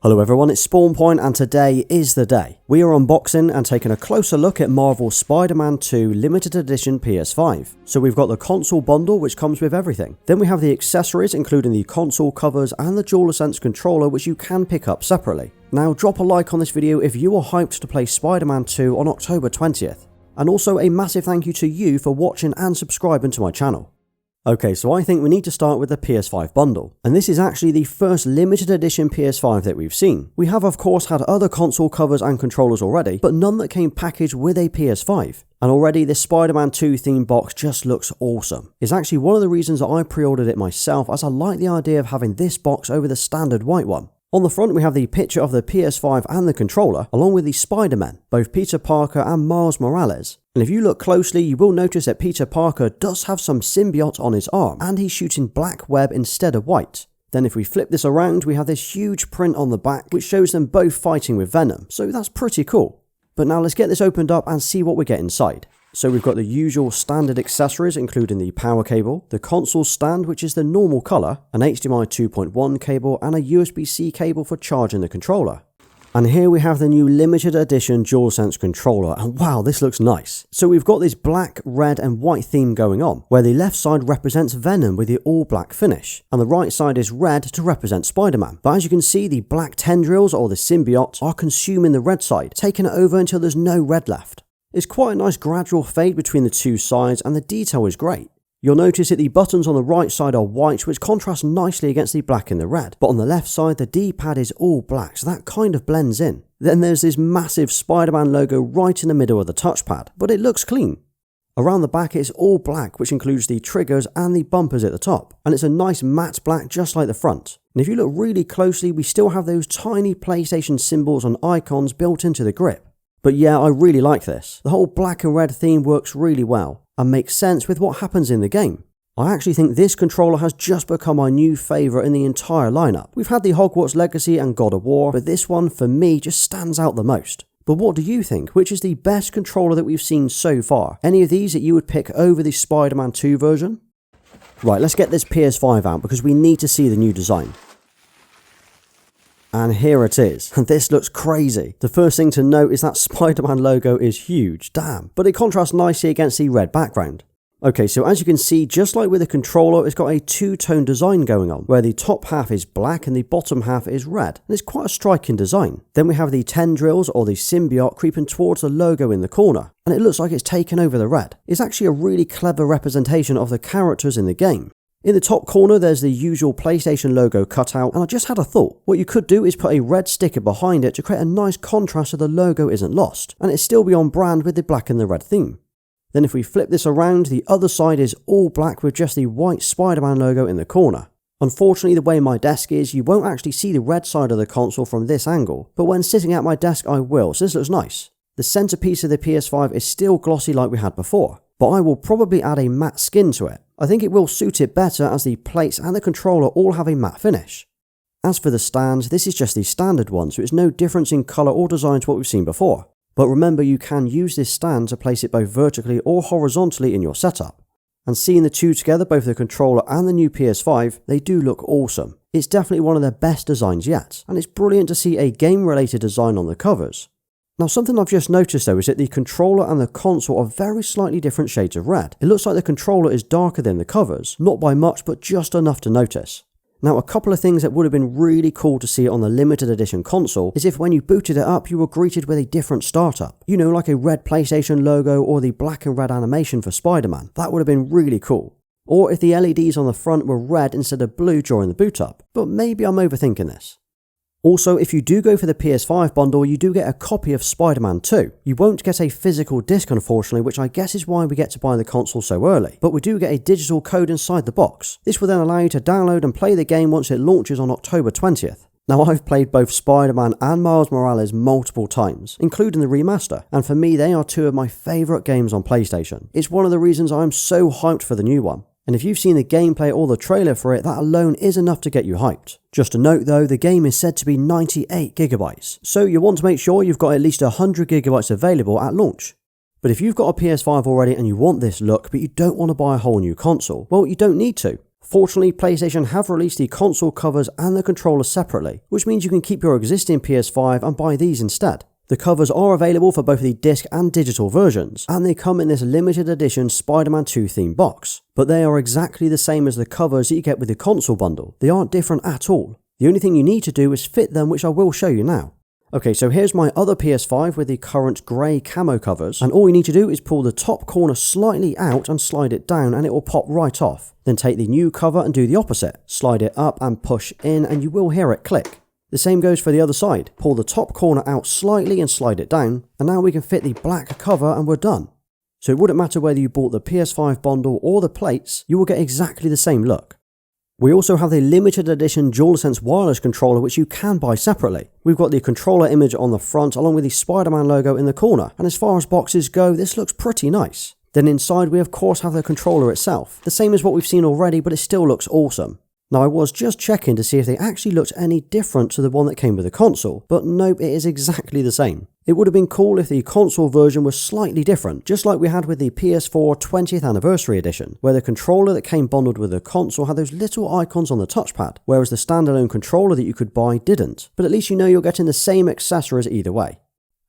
Hello everyone, it's SpawnPoiint and today is the day. We are unboxing and taking a closer look at Marvel's Spider-Man 2 Limited Edition PS5. So we've got the console bundle which comes with everything. Then we have the accessories including the console covers and the DualSense Controller which you can pick up separately. Now drop a like on this video if you are hyped to play Spider-Man 2 on October 20th. And also a massive thank you to you for watching and subscribing to my channel. Okay, so I think we need to start with the PS5 bundle, and this is actually the first limited edition PS5 that we've seen. We have of course had other console covers and controllers already, but none that came packaged with a PS5. And already this Spider-Man 2 themed box just looks awesome. It's actually one of the reasons that I pre-ordered it myself, as I like the idea of having this box over the standard white one. On the front we have the picture of the PS5 and the controller, along with the Spider-Men, both Peter Parker and Miles Morales. And if you look closely, you will notice that Peter Parker does have some symbiote on his arm, and he's shooting black web instead of white. Then if we flip this around, we have this huge print on the back, which shows them both fighting with Venom, so that's pretty cool. But now let's get this opened up and see what we get inside. So we've got the usual standard accessories including the power cable, the console stand which is the normal colour, an HDMI 2.1 cable and a USB-C cable for charging the controller. And here we have the new limited edition DualSense Controller, and wow, this looks nice. So we've got this black, red and white theme going on, where the left side represents Venom with the all black finish, and the right side is red to represent Spider-Man. But as you can see, the black tendrils or the symbiote are consuming the red side, taking it over until there's no red left. It's quite a nice gradual fade between the two sides and the detail is great. You'll notice that the buttons on the right side are white, which contrasts nicely against the black and the red, but on the left side the D-pad is all black, so that kind of blends in. Then there's this massive Spider-Man logo right in the middle of the touchpad, but it looks clean. Around the back it's all black, which includes the triggers and the bumpers at the top, and it's a nice matte black just like the front. And if you look really closely, we still have those tiny PlayStation symbols and icons built into the grip. But yeah, I really like this. The whole black and red theme works really well and makes sense with what happens in the game. I actually think this controller has just become my new favourite in the entire lineup. We've had the Hogwarts Legacy and God of War, but this one for me just stands out the most. But what do you think? Which is the best controller that we've seen so far? Any of these that you would pick over the Spider-Man 2 version? Right, let's get this PS5 out because we need to see the new design. And here it is, and this looks crazy. The first thing to note is that Spider-Man logo is huge, damn, but it contrasts nicely against the red background. Okay, so as you can see, just like with the controller, it's got a two-tone design going on, where the top half is black and the bottom half is red, and it's quite a striking design. Then we have the tendrils or the symbiote creeping towards the logo in the corner, and it looks like it's taken over the red. It's actually a really clever representation of the characters in the game. In the top corner there's the usual PlayStation logo cutout, and I just had a thought. What you could do is put a red sticker behind it to create a nice contrast so the logo isn't lost, and it still be on brand with the black and the red theme. Then if we flip this around, the other side is all black with just the white Spider-Man logo in the corner. Unfortunately, the way my desk is, you won't actually see the red side of the console from this angle, but when sitting at my desk I will, so this looks nice. The centerpiece of the PS5 is still glossy like we had before, but I will probably add a matte skin to it. I think it will suit it better as the plates and the controller all have a matte finish. As for the stand, this is just the standard one, so it's no difference in colour or design to what we've seen before. But remember, you can use this stand to place it both vertically or horizontally in your setup. And seeing the two together, both the controller and the new PS5, they do look awesome. It's definitely one of their best designs yet, and it's brilliant to see a game-related design on the covers. Now something I've just noticed though is that the controller and the console are very slightly different shades of red. It looks like the controller is darker than the covers, not by much but just enough to notice. Now a couple of things that would have been really cool to see on the limited edition console is if when you booted it up you were greeted with a different startup. You know, like a red PlayStation logo or the black and red animation for Spider-Man. That would have been really cool. Or if the LEDs on the front were red instead of blue during the boot up. But maybe I'm overthinking this. Also, if you do go for the PS5 bundle, you do get a copy of Spider-Man 2. You won't get a physical disc unfortunately, which I guess is why we get to buy the console so early, but we do get a digital code inside the box. This will then allow you to download and play the game once it launches on October 20th. Now I've played both Spider-Man and Miles Morales multiple times, including the remaster, and for me they are two of my favourite games on PlayStation. It's one of the reasons I'm so hyped for the new one. And if you've seen the gameplay or the trailer for it, that alone is enough to get you hyped. Just a note though, the game is said to be 98GB, so you want to make sure you've got at least 100GB available at launch. But if you've got a PS5 already and you want this look, but you don't want to buy a whole new console, well, you don't need to. Fortunately, PlayStation have released the console covers and the controller separately, which means you can keep your existing PS5 and buy these instead. The covers are available for both the disc and digital versions, and they come in this limited edition Spider-Man 2 theme box. But they are exactly the same as the covers that you get with the console bundle. They aren't different at all. The only thing you need to do is fit them, which I will show you now. Okay, so here's my other PS5 with the current grey camo covers, and all you need to do is pull the top corner slightly out and slide it down and it will pop right off. Then take the new cover and do the opposite. Slide it up and push in and you will hear it click. The same goes for the other side. Pull the top corner out slightly and slide it down, and now we can fit the black cover and we're done. So it wouldn't matter whether you bought the PS5 bundle or the plates, you will get exactly the same look. We also have the limited edition DualSense wireless controller, which you can buy separately. We've got the controller image on the front along with the Spider-Man logo in the corner, and as far as boxes go, this looks pretty nice. Then inside we of course have the controller itself, the same as what we've seen already, but it still looks awesome. Now I was just checking to see if they actually looked any different to the one that came with the console, but nope, it is exactly the same. It would have been cool if the console version was slightly different, just like we had with the PS4 20th Anniversary Edition, where the controller that came bundled with the console had those little icons on the touchpad, whereas the standalone controller that you could buy didn't. But at least you know you're getting the same accessories either way.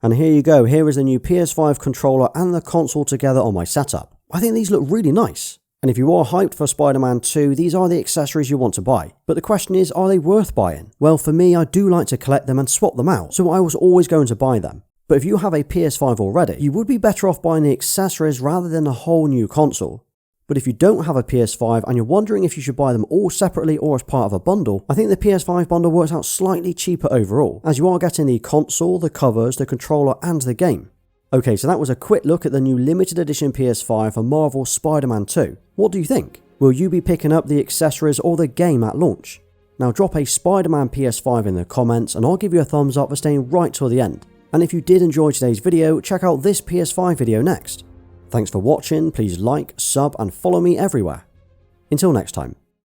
And here you go, here is the new PS5 controller and the console together on my setup. I think these look really nice. And if you are hyped for Spider-Man 2, these are the accessories you want to buy. But the question is, are they worth buying? Well, for me, I do like to collect them and swap them out, so I was always going to buy them. But if you have a PS5 already, you would be better off buying the accessories rather than a whole new console. But if you don't have a PS5 and you're wondering if you should buy them all separately or as part of a bundle, I think the PS5 bundle works out slightly cheaper overall, as you are getting the console, the covers, the controller and the game. Okay, so that was a quick look at the new limited edition PS5 for Marvel Spider-Man 2. What do you think? Will you be picking up the accessories or the game at launch? Now drop a Spider-Man PS5 in the comments and I'll give you a thumbs up for staying right till the end. And if you did enjoy today's video, check out this PS5 video next. Thanks for watching, please like, sub and follow me everywhere. Until next time.